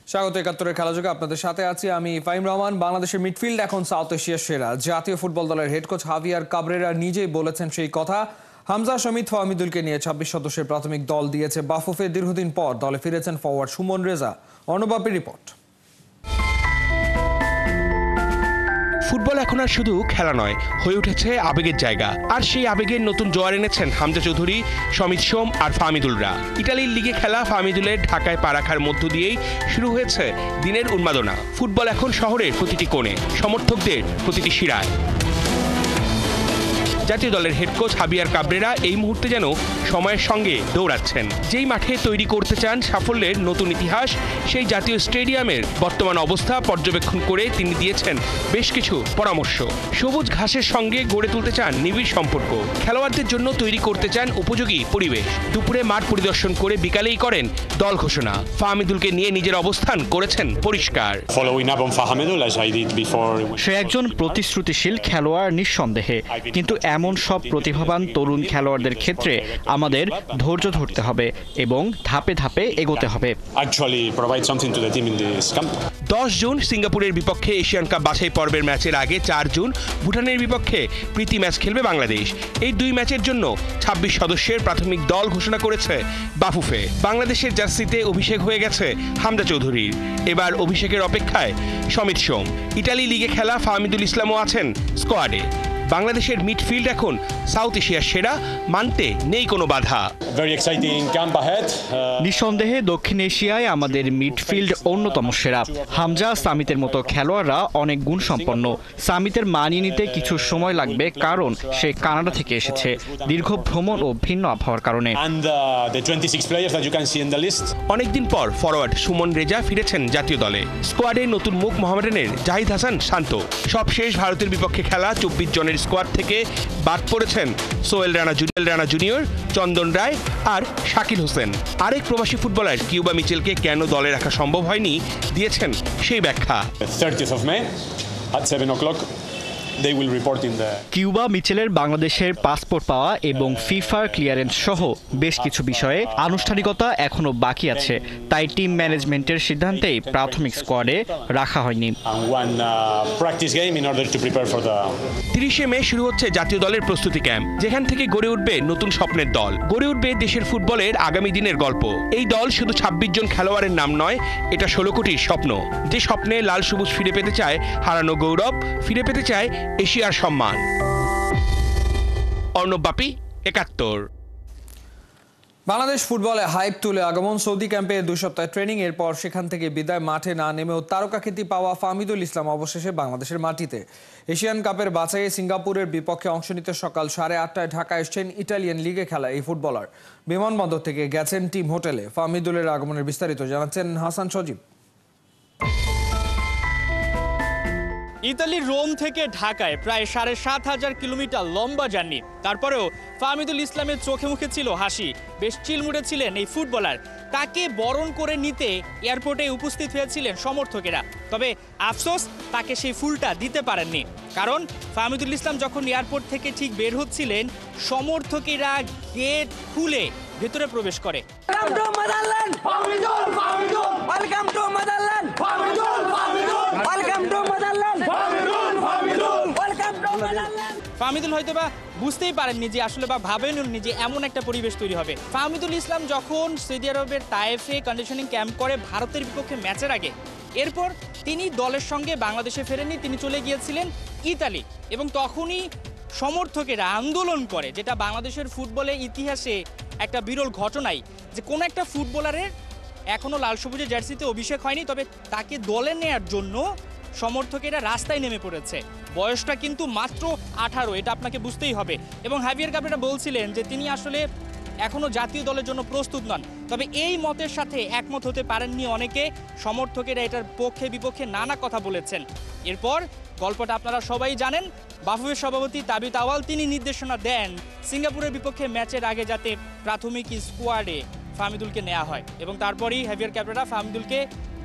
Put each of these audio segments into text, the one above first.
স্বাগত ৭১-এর খেলাযোগে আপনাদের সাথে আছি আমি ফাহিম রহমান। বাংলাদেশের মিডফিল্ড এখন সাউথ এশিয়ার সেরা। জাতীয় ফুটবল দলের হেড কোচ হাভিয়ার কাবরেরা নিজেই বলেছেন সেই কথা। হামজা, শমিত, ফাহমিদুলকে নিয়ে ২৬ সদস্যের প্রাথমিক দল দিয়েছে বাফুফে। দীর্ঘদিন পর দলে ফিরেছেন ফরওয়ার্ড সুমন রেজা। অর্ণবাপীর রিপোর্ট। ফুটবল এখন আর শুধু খেলা নয়, হয়ে উঠেছে আবেগের জায়গা। আর সেই আবেগের নতুন জোয়ার এনেছেন হামজা চৌধুরী, শমিত সোম আর ফাহমিদুলরা। ইতালির লিগে খেলা ফাহমিদুলের ঢাকায় পা রাখার মধ্য দিয়েই শুরু হয়েছে দিনের উন্মাদনা। ফুটবল এখন শহরের প্রতিটি কোণে, সমর্থকদের প্রতিটি শিরায়। জাতীয় দলের হেড কোচ হাভিয়ার কাবরেরা এই মুহূর্তে যেন সময়ের সঙ্গে দৌড়াচ্ছেন। যেই মাঠে তৈরি করতে চান সাফল্যের নতুন ইতিহাস, সেই জাতীয় স্টেডিয়ামের বর্তমান অবস্থা পর্যবেক্ষণ করে তিনি দিয়েছেন বেশ কিছু পরামর্শ। সবুজ ঘাসের সঙ্গে গড়ে তুলতে চান নিবিড় সম্পর্ক, খেলোয়াড়দের জন্য তৈরি করতে চান উপযোগী পরিবেশ। দুপুরে মাঠ পরিদর্শন করে বিকালেই করেন দল ঘোষণা। ফাহমিদুলকে নিয়ে নিজের অবস্থান করেছেন পরিষ্কার। সে একজন প্রতিশ্রুতিশীল খেলোয়াড় নিঃসন্দেহে, কিন্তু এমন সব প্রতিভাবান তরুণ খেলোয়াড়দের ক্ষেত্রে আমাদের ধৈর্য ধরতে হবে এবং ধাপে ধাপে এগোতে হবে। 10 জুন সিঙ্গাপুরের বিপক্ষে এশিয়ান কাপ বাছাই পর্বের ম্যাচের আগে 4 জুন ভুটানের বিপক্ষে প্রীতি ম্যাচ খেলবে বাংলাদেশ। এই দুই ম্যাচের জন্য ২৬ সদস্যের প্রাথমিক দল ঘোষণা করেছে বাফুফে। বাংলাদেশের জার্সিতে অভিষেক হয়ে গেছে হামজা চৌধুরীর। এবার অভিষেকের অপেক্ষায় শমিত সোম। ইতালি লিগে খেলা ফাহমিদুল ইসলামও আছেন স্কোয়াডে। বাংলাদেশের মিডফিল্ড এখন সাউথ এশিয়ার সেরা, মানতে নেই কোনো বাধা। নিঃসন্দেহে দক্ষিণ এশিয়ায় আমাদের মিডফিল্ড অন্যতম সেরা। হামজা, সামিতের মতো খেলোয়াড়রা অনেক গুণসম্পন্ন। সামিতের মানিয়ে নিতে কিছু সময় লাগবে, কারণ সে কানাডা থেকে এসেছে দীর্ঘ ভ্রমণ ও ভিন্ন আবহাওয়ার কারণে। অনেকদিন পর ফরওয়ার্ড সুমন রেজা ফিরেছেন জাতীয় দলে। স্কোয়াডে নতুন মুখ মোহামেডানের জাহিদ হাসান শান্ত। সবশেষ ভারতের বিপক্ষে খেলা 24 জনের স্কোয়াড থেকে বাদ পড়েছেন সোহেল রানা জুনিয়র, চন্দন রায় আর শাকিল হোসেন। আরেক প্রবাসী ফুটবলার কিউবা মিচেলকে কেন দলে রাখা সম্ভব হয়নি দিয়েছেন সেই ব্যাখ্যা। কিউবা মিচেলের বাংলাদেশের পাসপোর্ট পাওয়া এবং ফিফার ক্লিয়ারেন্স সহ বেশ কিছু বিষয়ে আনুষ্ঠানিকতা এখনো বাকি আছে, তাই টিম ম্যানেজমেন্টের সিদ্ধান্তেই প্রাথমিক স্কোয়াডে রাখা হয়নি। 30 মে শুরু হচ্ছে জাতীয় দলের প্রস্তুতি ক্যাম্প, যেখান থেকে গড়ে উঠবে নতুন স্বপ্নের দল, গড়ে উঠবে দেশের ফুটবলের আগামী দিনের গল্প। এই দল শুধু 26 জন খেলোয়াড়ের নাম নয়, এটা 16 কোটির স্বপ্ন। যে স্বপ্নে লাল সবুজ ফিরে পেতে চায় হারানো গৌরব, ফিরে পেতে চায় এশিয়ার সম্মান। অর্ণবাপী, ৭১। বাংলাদেশ ফুটবলে হাইপ তুলে আগমন। সৌদি ক্যাম্পে 2 সপ্তাহ ট্রেনিং, এরপর সেখান থেকে বিদায়। মাঠে না নেমেও তারকাখ্যাতি পাওয়া ফাহমিদুল ইসলাম অবশেষে বাংলাদেশের মাটিতে। এশিয়ান কাপের বাছাইয়ে সিঙ্গাপুরের বিপক্ষে অংশ নিতে সকাল 8:30টায় ঢাকা এসছেন ইটালিয়ান লিগে খেলা এই ফুটবলার। বিমানবন্দর থেকে গেছেন টিম হোটেলে। ফাহমিদুলের আগমনের বিস্তারিত জানাচ্ছেন হাসান সজীব। ইতালির রোম থেকে ঢাকায় প্রায় ৭,৫০০ কিলোমিটার লম্বা জার্নি। তারপরেও ফাহমিদুল ইসলামের চোখে মুখে ছিল হাসি। বেশ চিলমুড়ে ছিলেন এই ফুটবলার। তাকে বরণ করে নিতে এয়ারপোর্টে উপস্থিত হয়েছিলেন সমর্থকেরা। তবে আফসোস, তাকে সেই ফুলটা দিতে পারেননি, কারণ ফাহমিদুল ইসলাম যখন এয়ারপোর্ট থেকে ঠিক বের হচ্ছিলেন, সমর্থকেরা গেট খুলে ভেতরে প্রবেশ করে। ফাহমিদুল হয়তোবা বুঝতেই পারেননি যে আসলে বা ভাবেননি যে এমন একটা পরিবেশ তৈরি হবে। ফাহমিদুল ইসলাম যখন সৌদি আরবের তায়েফে কন্ডিশনিং ক্যাম্প করে ভারতের বিপক্ষে ম্যাচের আগে, এরপর তিনি দলের সঙ্গে বাংলাদেশে ফেরেননি, তিনি চলে গিয়েছিলেন ইতালি। এবং তখনই সমর্থকেরা আন্দোলন করে, যেটা বাংলাদেশের ফুটবলের ইতিহাসে একটা বিরল ঘটনাই, যে কোনো একটা ফুটবলারের এখনও লাল সবুজের জার্সিতে অভিষেক হয়নি, তবে তাকে দলে নেয়ার জন্য সমর্থকেরা রাস্তায় নেমে পড়েছে। বয়সটা কিন্তু মাত্র 18, এটা আপনাকে বুঝতেই হবে। এবং হাভিয়ার কাবরেরা বলছিলেন যে তিনি আসলে এখনও জাতীয় দলের জন্য প্রস্তুত নন। তবে এই মতের সাথে একমত হতে পারেননি অনেকে। সমর্থকেরা এটার পক্ষে বিপক্ষে নানা কথা বলেছেন। এরপর গল্পটা আপনারা সবাই জানেন। বাফুফের সভাপতি তাবিত আওয়াল তিনি নির্দেশনা দেন সিঙ্গাপুরের বিপক্ষে ম্যাচের আগে যাতে প্রাথমিক স্কোয়াডে ফাহমিদুলকে নেওয়া হয়, এবং তারপরেই হাভিয়ার কাবরেরা ফাহমিদুলকে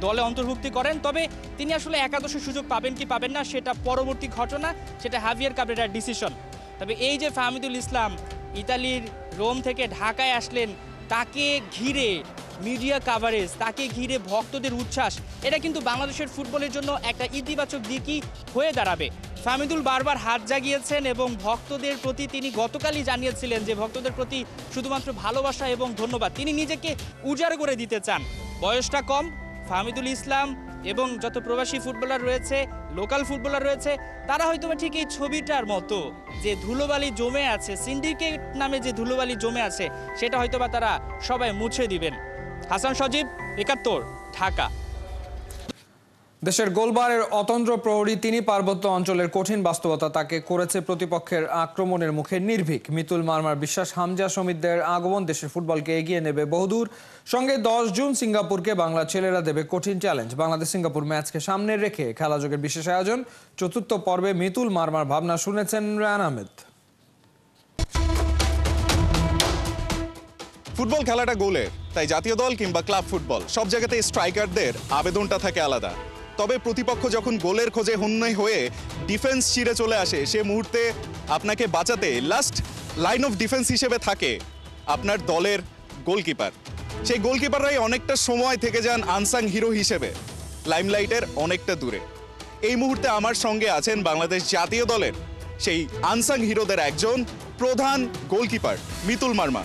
দলে অন্তর্ভুক্তি করেন। তবে তিনি আসলে একাদশের সুযোগ পাবেন কি পাবেন না সেটা পরবর্তী ঘটনা, সেটা হাভিয়ার কাবরেরার ডিসিশন। তবে এই যে ফাহমিদুল ইসলাম ইতালির রোম থেকে ঢাকায় আসলেন, তাকে ঘিরে মিডিয়া কাভারেজ, তাকে ঘিরে ভক্তদের উচ্ছ্বাস, এটা কিন্তু বাংলাদেশের ফুটবলের জন্য একটা ইতিবাচক দিকই হয়ে দাঁড়াবে। ফাহমিদুল বারবার হাত জাগিয়েছেন এবং ভক্তদের প্রতি তিনি গতকালই জানিয়েছিলেন যে ভক্তদের প্রতি শুধুমাত্র ভালোবাসা এবং ধন্যবাদ। তিনি নিজেকে উজাড় করে দিতে চান। বয়সটা কম, ফাহমিদুল ইসলাম এবং যত প্রবাসী ফুটবলার রয়েছে, লোকাল ফুটবলার রয়েছে, তারা হয়তো ঠিক এই ছবিটার মতো যে ধুলোবালি জমে আছে, সিন্ডিকেট নামে যে ধুলোবালি জমে আছে, সেটা হয়তোবা তারা সবাই মুছে দিবেন। হাসান সজীব, ৭১, ঢাকা। দেশের গোলবারের অতন্দ্র প্রহরী তিনি পার্বত্য অঞ্চলের কঠিন বাস্তবতা তাকে করেছে প্রতিপক্ষের আক্রমণের মুখে নির্ভীক। মিতুল মারমার বিশ্বাস হামজা সমিতদের আগমন দেশের ফুটবলকে এগিয়ে নেবে বহুদূর। সঙ্গে ১০ জুন সিঙ্গাপুরকে বাংলা ছেলেরা দেবে কঠিন চ্যালেঞ্জ। বাংলাদেশ সিঙ্গাপুর ম্যাচকে সামনে রেখে খেলাযোগের বিশেষ আয়োজন। চতুর্থ পর্বে মিতুল মারমার ভাবনা শুনেছেন রায়ান আহমেদ। ফুটবল খেলাটা গোলের, তাই জাতীয় দল কিংবা ক্লাব ফুটবল সব জায়গাতে স্ট্রাইকারদের আবেদনটা থাকে আলাদা। তবে প্রতিপক্ষ যখন গোলের খোঁজে হন্যই হয়ে ডিফেন্স চিরে চলে আসে, সে মুহূর্তে আপনাকে বাঁচাতে লাস্ট লাইন অফ ডিফেন্স হিসেবে থাকে আপনার দলের গোলকিপার। সেই গোলকিপাররাই অনেকটা সময় থেকে যান আনসাং হিরো হিসেবে, লাইমলাইটের অনেকটা দূরে। এই মুহূর্তে আমার সঙ্গে আছেন বাংলাদেশ জাতীয় দলের সেই আনসাং হিরোদের একজন, প্রধান গোলকিপার মিতুল মারমা।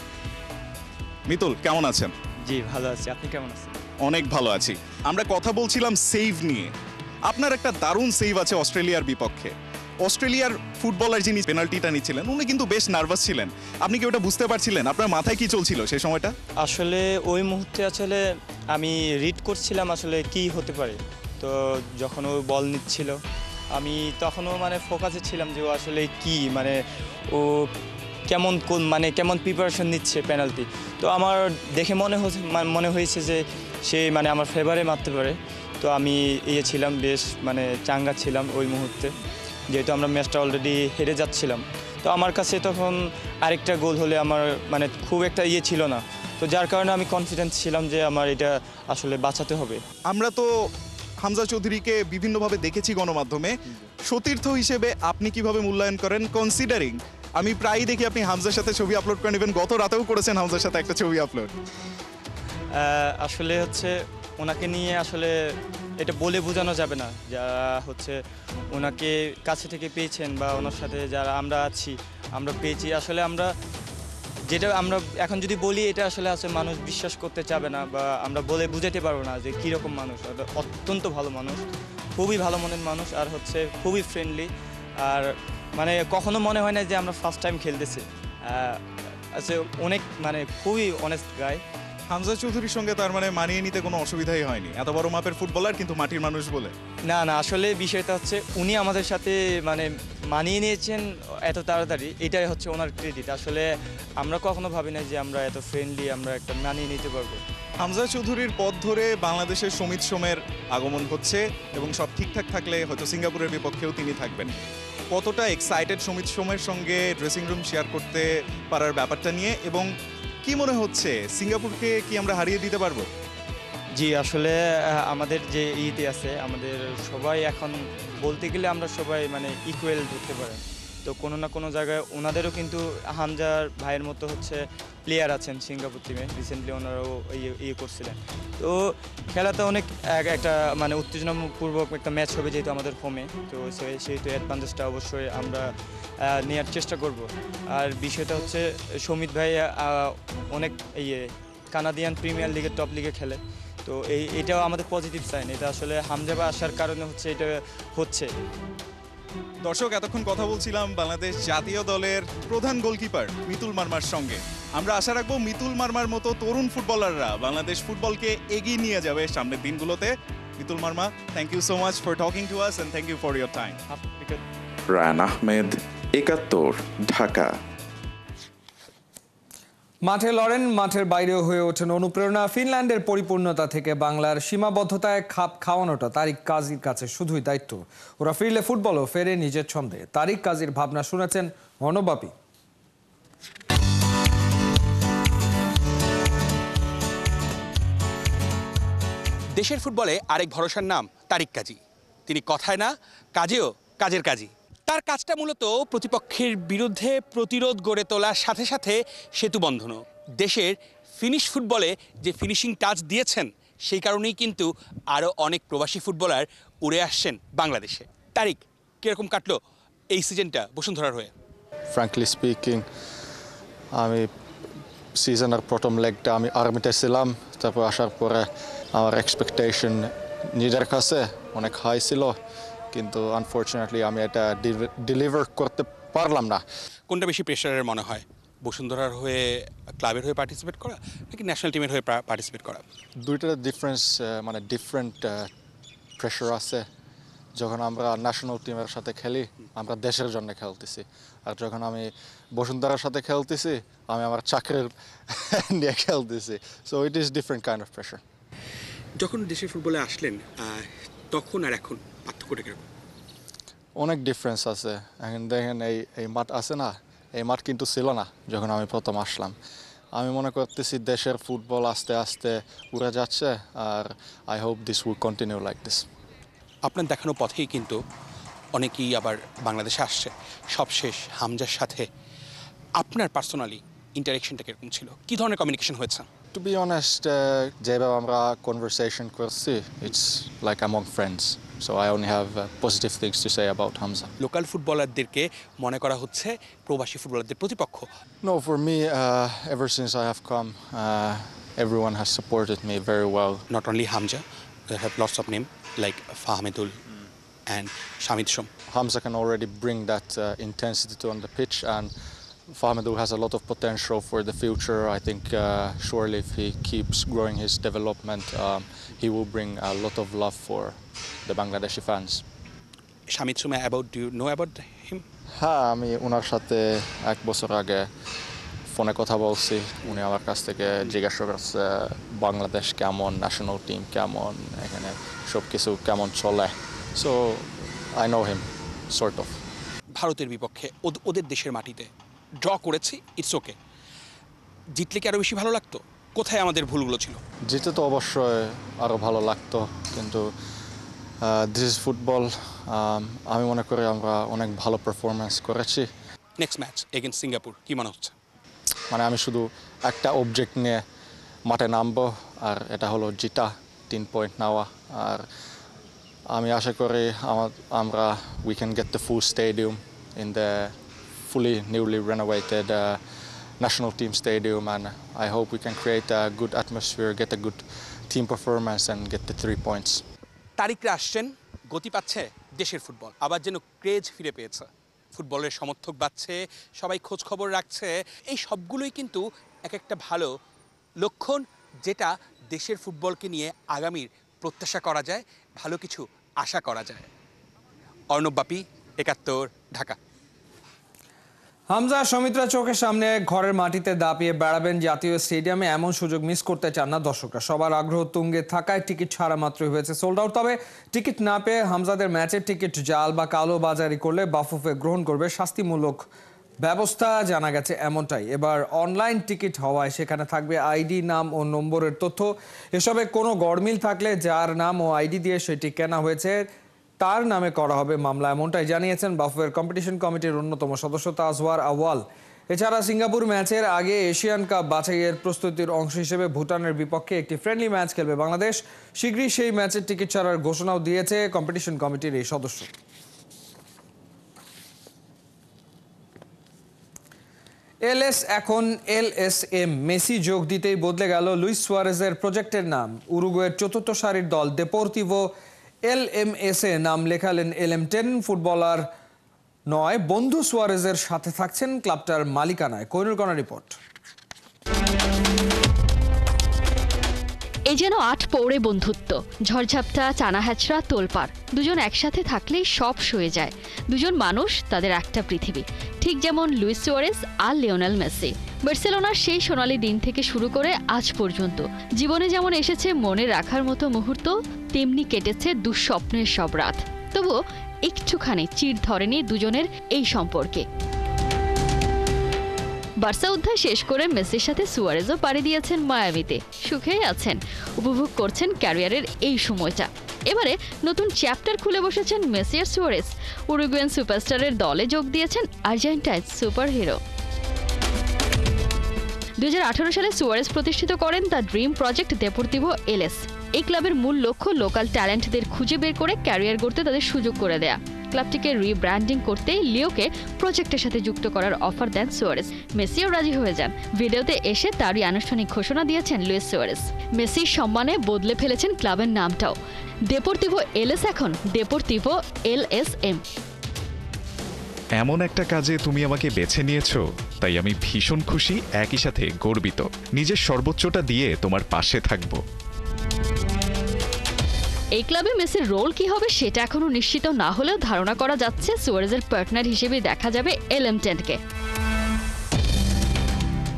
মিতুল, কেমন আছেন? জি ভালো আছি, আপনি কেমন আছেন? অনেক ভালো আছি। আমরা কথা বলছিলাম সেভ নিয়ে। আপনার একটা দারুণ সেভ আছে অস্ট্রেলিয়ার বিপক্ষে। অস্ট্রেলিয়ার ফুটবলার যিনি পেনাল্টিটা নিচ্ছিলেন, উনি কিন্তু বেশ নার্ভাস ছিলেন। আপনি কি ওটা বুঝতে পারছিলেন? আপনার মাথায় কি চলছিল সেই সময়টা? আসলে ওই মুহূর্তে আসলে আমি রিড করছিলাম আসলে কি হতে পারে। তো যখন ও বল নিচ্ছিল আমি তখনও মানে ফোকাসে ছিলাম যে ও আসলে কি মানে ও কেমন প্রিপারেশন নিচ্ছে পেনাল্টি। তো আমার দেখে মনে হয়েছে যে সে মানে আমার ফেভারে মারতে পারে। তো আমি ছিলাম বেশ মানে চাঙ্গা ছিলাম ওই মুহূর্তে, যেহেতু আমরা ম্যাচটা অলরেডি হেরে যাচ্ছিলাম। তো আমার কাছে তখন আরেকটা গোল হলে আমার মানে খুব একটা ছিল না। তো যার কারণে আমি কনফিডেন্স ছিলাম যে আমার এটা আসলে বাঁচাতে হবে। আমরা তো হামজা চৌধুরীকে বিভিন্নভাবে দেখেছি গণমাধ্যমে। সতীর্থ হিসেবে আপনি কিভাবে মূল্যায়ন করেন, কনসিডারিং আমি প্রায়ই দেখি আপনি হামজার সাথে ছবি আপলোড করেন, ইভেন গত রাতেও করেছেন হামজার সাথে একটা ছবি আপলোড। আসলে হচ্ছে ওনাকে নিয়ে আসলে এটা বলে বোঝানো যাবে না। যারা হচ্ছে ওনাকে কাছে থেকে পেয়েছেন বা ওনার সাথে যারা আমরা আছি, আমরা পেয়েছি, আসলে আমরা এখন যদি বলি এটা আসলে মানুষ বিশ্বাস করতে চাবে না বা আমরা বলে বুঝাতে পারবো না যে কীরকম মানুষ। অত্যন্ত ভালো মানুষ, খুবই ভালো মনের মানুষ, আর হচ্ছে খুবই ফ্রেন্ডলি। আর মানে কখনো মনে হয় না যে আমরা ফার্স্ট টাইম খেলতেছি। অনেক মানে খুবই অনেস্ট গাই। হামজা চৌধুরীর সঙ্গে তার মানে মানিয়ে নিতে কোনো অসুবিধাই হয়নি, এত বড় মাপের ফুটবলার কিন্তু মাটির মানুষ বলে? না, আসলে বিষয়টা হচ্ছে উনি আমাদের সাথে মানে মানিয়ে নিয়েছেন এত তাড়াতাড়ি, এটাই হচ্ছে ওনার ক্রেডিট। আসলে আমরা কখনো ভাবি না যে আমরা এত ফ্রেন্ডলি, আমরা একটা মানিয়ে নিতে পারবো। হামজা চৌধুরীর পথ ধরে বাংলাদেশের সমিত সোমের আগমন হচ্ছে এবং সব ঠিকঠাক থাকলে হয়তো সিঙ্গাপুরের বিপক্ষেও তিনি থাকবেন। কতটা এক্সাইটেড সমিত সোমের সঙ্গে ড্রেসিং রুম শেয়ার করতে পারার ব্যাপারটা নিয়ে, এবং কি মনে হচ্ছে সিঙ্গাপুরকে কি আমরা হারিয়ে দিতে পারবো? জি, আসলে আমাদের যে আছে, আমাদের সবাই এখন বলতে গেলে আমরা সবাই মানে ইকুয়াল ধরতে পারেন। তো কোনো না কোনো জায়গায় ওনাদেরও কিন্তু হামজার ভাইয়ের মতো হচ্ছে প্লেয়ার আছেন সিঙ্গাপুর টিমে, রিসেন্টলি ওনারাও করছিলেন। তো খেলাতে অনেক একটা মানে উত্তেজনাপূর্বক একটা ম্যাচ হবে, যেহেতু আমাদের হোমে। তো সেহেতু অ্যাডভান্টেজটা অবশ্যই আমরা নেওয়ার চেষ্টা করব। আর বিষয়টা হচ্ছে সমিত ভাই অনেক কানাডিয়ান প্রিমিয়ার লিগের টপ লিগে খেলে। তো এটাও আমাদের পজিটিভ সাইন। এটা আসলে হামজা ভাই আসার কারণে হচ্ছে এটা হচ্ছে। দর্শক, এতক্ষণ কথা বলছিলাম বাংলাদেশ জাতীয় দলের প্রধান গোলকিপার মিতুল মারমার সঙ্গে। আমরা আশা রাখবো মিতুল মারমার মতো তরুণ ফুটবলাররা বাংলাদেশ ফুটবলকে এগিয়ে নিয়ে যাবে সামনের দিনগুলোতে। Mitul Marma, thank you so much for talking to us and thank you for your time. Rayan Ahmed, ৭১, Dhaka. মাঠে লড়েন, মাঠের বাইরেও হয়ে ওঠেন অনুপ্রেরণা। ফিনল্যান্ডের পরিপূর্ণতা থেকে বাংলার সীমাবদ্ধতায় খাপ খাওয়ানোটা তারিক কাজীর কাছে শুধুই দায়িত্ব। ওরা ফিরলে ফুটবলও ফেরে নিজের ছন্দে। তারিক কাজীর ভাবনা শুনেছেন অনবাপী। দেশের ফুটবলে আরেক ভরসার নাম তারিক কাজী। তিনি কথায় না, কাজেও কাজের কাজী। তার কাজটা মূলত প্রতিপক্ষের বিরুদ্ধে প্রতিরোধ গড়ে তোলার সাথে সাথে সেতু বন্ধনও। দেশের ফিনিশ ফুটবলে যে ফিনিশিং টাচ দিয়েছেন সেই কারণেই কিন্তু আরও অনেক প্রবাসী ফুটবলার উড়ে আসছেন বাংলাদেশে। তারিক, কীরকম কাটলো এই সিজনটা বসুন্ধরার হয়ে? ফ্র্যাঙ্কলি স্পিকিং, আমি সিজনের প্রথম লেগটা আমি আর্মিতে ছিলাম, তারপর আসার পরে আমার এক্সপেকটেশন নিজের কাছে অনেক হাই ছিল, কিন্তু আনফর্চুনেটলি আমি এটা ডেলিভার করতে পারলাম না। কোনটা বেশি প্রেশারের মনে হয়, বসুন্ধরার হয়ে ক্লাবের হয়ে পার্টিসিপেট করা নাকি ন্যাশনাল টিমের হয়ে পার্টিসিপেট করা? দুইটার ডিফারেন্স, মানে ডিফারেন্ট প্রেশার আছে। যখন আমরা ন্যাশনাল টিমের সাথে খেলি আমরা দেশের জন্য খেলতেছি, আর যখন আমি বসুন্ধরার সাথে খেলতেছি আমি আমার চাকরির নিয়ে খেলতেছি। So it is different kind of pressure. যখন দেশের ফুটবলে আসলেন তখন আর এখন পার্থক্যটা কিরকম? অনেক ডিফারেন্স আছে। এখন দেখেন এই মাঠ আছে না, এই মাঠ কিন্তু ছিল না যখন আমি প্রথম আসলাম। আমি মনে করতেছি দেশের ফুটবল আস্তে আস্তে উড়ে যাচ্ছে, আর I hope this will continue like this. আপনার দেখানো পথেই কিন্তু অনেকেই আবার বাংলাদেশে আসছে। সবশেষ হামজার সাথে আপনার পার্সোনালি ইন্টারেকশনটা কিরকম ছিল? কী ধরনের কমিউনিকেশন হয়েছে? টু বি অনেস্ট, যেভাবে আমরা কনভারসেশন করছি it's like among friends, so I only have positive things to say about Hamza. Local ফুটবলারদেরকে মনে করা হচ্ছে প্রবাসী ফুটবলারদের প্রতিপক্ষ। No, for me, ever since I have come, everyone has supported me very well. Not only Hamza, they have lots of names like Fahmidul and Shamid Shom. Hamza can already bring that intensity to on the pitch, and Fahmidul has a lot of potential for the future. I think surely if he keeps growing his development, he will bring a lot of love for the Bangladeshi fans. Shamid Shom, do you know about him? হ্যাঁ, আমি ওনার সাথে 1 বছর আগে ফোনে কথা বলছি। উনি আমার কাছ থেকে জিজ্ঞাসা করছে বাংলাদেশ কেমন, ন্যাশনাল টিম কেমন, এখানে সব কিছু কেমন চলে। So I know him sort of. ভারতের বিপক্ষে ওদের দেশের মাটিতে ড্র করেছি, ইটস ওকে। জিতলে কি আরও বেশি ভালো লাগতো? কোথায় আমাদের ভুলগুলো ছিল? জিতে তো অবশ্যই আরও ভালো লাগতো, কিন্তু দিস ইজ ফুটবল। আমি মনে করি আমরা অনেক ভালো পারফরমেন্স করেছি। নেক্সট ম্যাচ এগেনস্ট সিঙ্গাপুর কি মনে হচ্ছে? মানে আমি শুধু একটা অবজেক্ট নিয়ে মাঠে নামবো, আর এটা হলো জিতা, 3 পয়েন্ট নেওয়া। আর আমি আশা করি আমরা we can get the full stadium in the fully newly renovated national team stadium, and I hope we can create a good atmosphere, get a good team performance and get the 3 points. তারিকরা আসছেন, গতি পাচ্ছে দেশের football, আবার যেন craze ফিরে পেয়েছে, ফুটবলের সমর্থক বাড়ছে, সবাই খোঁজ খবর রাখছে। এই সবগুলোই কিন্তু এক একটা ভালো লক্ষণ, যেটা দেশের ফুটবলকে নিয়ে আগামীর প্রত্যাশা করা যায়, ভালো কিছু আশা করা যায়। অর্ণব বাপি, ৭১, ঢাকা। হামজা সমিত্রা চোখের সামনে ঘরের মাটিতে দাপিয়ে বেড়াবেন জাতীয় স্টেডিয়ামে, এমন সুযোগ মিস করতে চান না দর্শকরা। সবার আগ্রহ তুঙ্গে থাকায় টিকিট ছাড়া মাত্রই হয়েছে সোল্ড আউট। তবে টিকিট না পেয়ে হামজাদের ম্যাচের টিকিট জাল বা কালো বাজারি করলে বাফুফে গ্রহণ করবে শাস্তিমূলক ব্যবস্থা, জানা গেছে এমনটাই। এবার অনলাইন টিকিট হওয়ায় সেখানে থাকবে আইডি, নাম ও নম্বরের তথ্য। এসবে কোনো গড়মিল থাকলে যার নাম ও আইডি দিয়ে সেটি কেনা হয়েছে তার নামে করা হবে মামলা, এমনটাই জানিয়েছেন বাফুফের কম্পিটিশন কমিটির অন্যতম সদস্য তাজওয়ার আওয়াল। এছাড়া সিঙ্গাপুর ম্যাচের আগে এশিয়ান কাপ বাছাইয়ের প্রস্তুতির অংশ হিসেবে ভুটানের বিপক্ষে একটি ফ্রেন্ডলি ম্যাচ খেলবে বাংলাদেশ। শীঘ্রই সেই ম্যাচের টিকিট ছাড়ার ঘোষণাও দিয়েছে কম্পিটিশন কমিটির এই সদস্য। এলএস এখন এলএসএম। মেসি যোগ দিতেই বদলে গেল লুইস সুয়ারেজের প্রজেক্টের নাম। উরুগুয়ের ৪র্থ সারির দল দেপোর্তিভো এলএমএসে নাম লেখালেন এলএম10 ফুটবলার নয়, বন্ধু সুয়ারেজের সাথে থাকছেন ক্লাবটার মালিকানায়। কোহিনুর কণা রিপোর্ট। এ যেন ৮ পৌড়ে বন্ধুত্ব, ঝড়ঝাপটা, চানাহ্যাচড়া, তোলপাড়। দুজন একসাথে থাকলেই সব সয়ে যায়। দুজন মানুষ, তাদের একটা পৃথিবী। ঠিক যেমন লুইস সুয়ারেজ আর লিওনেল মেসি। বার্সেলোনার সেই সোনালি দিন থেকে শুরু করে আজ পর্যন্ত জীবনে যেমন এসেছে মনে রাখার মতো মুহূর্ত, তেমনি কেটেছে দুঃস্বপ্নের সব রাত। তবুও একটুখানি চিড় ধরেনি দুজনের এই সম্পর্কে। বার্সা অধ্যায় শেষ করে মেসির সাথে সুয়ারেজও পাড়ি দিয়েছেন মায়ামিতে। সুখেই আছেন, উপভোগ করছেন ক্যারিয়ারের এই সময়টা। এবারে নতুন চ্যাপ্টার খুলে বসেছেন মেসি আর সুয়ারেজ। উরুগুয়ান সুপারস্টারের দলে যোগ দিয়েছেন আর্জেন্টাইন সুপার হিরো। 2018 সালে সুয়ারেজ প্রতিষ্ঠিত করেন তার ড্রিম প্রজেক্ট দেপোর্তিভো এলএস। এই ক্লাবের মূল লক্ষ্য লোকাল ট্যালেন্টদের খুঁজে বের করে ক্যারিয়ার গড়তে তাদের সুযোগ করে দেয়া। ক্লাবটিকে রিব্র্যান্ডিং করতে লিওকে প্রজেক্টের সাথে যুক্ত করার অফার দেন সুয়ারেজ। মেসিও রাজি হয়ে যান। ভিডিওতে এসে তারই আনুষ্ঠানিক ঘোষণা দিয়েছেন লুইস সুয়ারেজ। মেসির সম্মানে বদলে ফেলেছেন ক্লাবের নামটাও। দেপোর্তিভো এলএস এখন দেপোর্তিভো এলএসএম। এমন একটা কাজে তুমি আমাকে বেছে নিয়েছো, তাই আমি ভীষণ খুশি, একই সাথে গর্বিত। নিজের সর্বোচ্চটা দিয়ে তোমার পাশে থাকবো। এই ক্লাবে মেসির রোল কি হবে সেটা এখনো নিশ্চিত না হলেও ধারণা করা যাচ্ছে সুয়ারেজের পার্টনার হিসেবে দেখা যাবে এলএম10কে।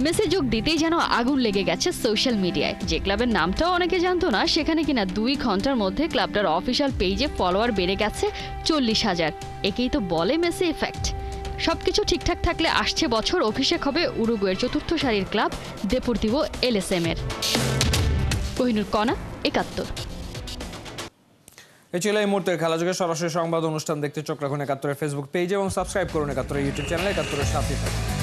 মেসি যোগ দিতেই যেন আগুন লেগে গেছে সোশ্যাল মিডিয়ায়। যে ক্লাবের নামটাও অনেকে জানতো না, সেখানে কিনা 2 ঘন্টার মধ্যে ক্লাবটার অফিসিয়াল পেজে ফলোয়ার বেড়ে গেছে 40,000। একেই তো বলে মেসি ইফেক্ট। সবকিছু ঠিকঠাক থাকলে আসছে বছর অভিষেক হবে উরুগুয়ের 4র্থ সারির ক্লাব দেপোর্তিভো এলএসএম এর। কোহিনুর কণা, 71। এই ছিল এই মুহূর্তের খেলাযোগের সরাসরি সংবাদ অনুষ্ঠান। দেখতে চোখ রাখুন 71-এর ফেসবুক পেজ এবং সাবস্ক্রাইব করুন 71-এর ইউটিউব চ্যানেল। 71-এর সাথে থাকুন।